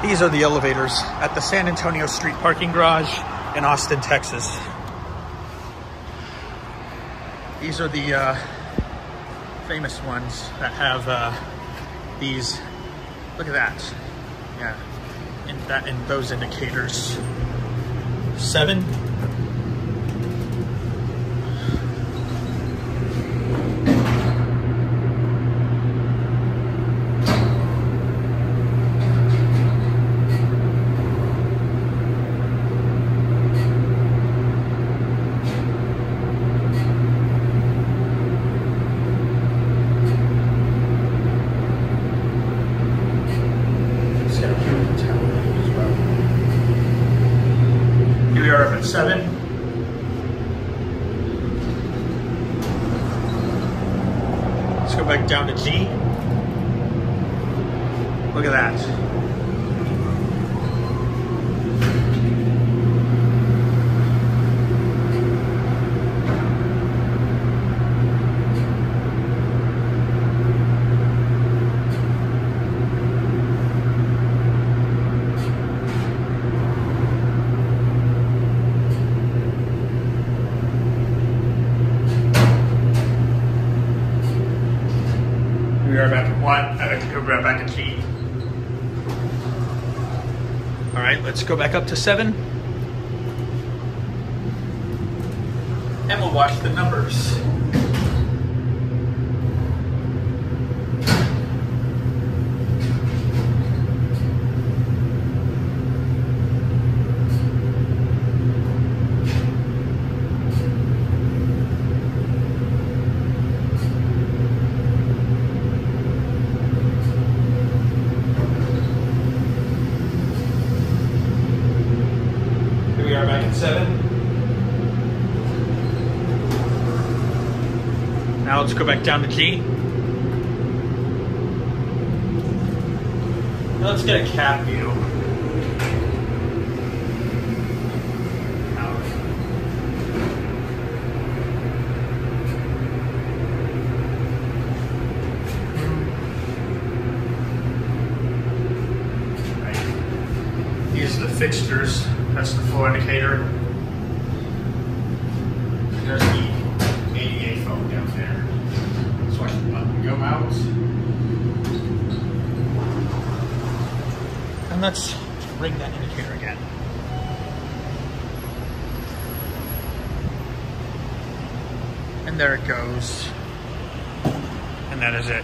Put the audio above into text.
These are the elevators at the San Antonio Street parking garage in Austin, Texas. These are the famous ones that have these, look at that. Yeah, and those indicators. 7. Here we are up at 7. Let's go back down to G. Look at that. We are back at 1. I have to go right back to G. All right, let's go back up to 7. And we'll watch the numbers. We are back at 7. Now let's go back down to G. Now let's get a cab view. Right. These are the fixtures. That's the flow indicator. There's the ADA phone down there. Let's watch the button go out. And let's ring that indicator again. And there it goes. And that is it.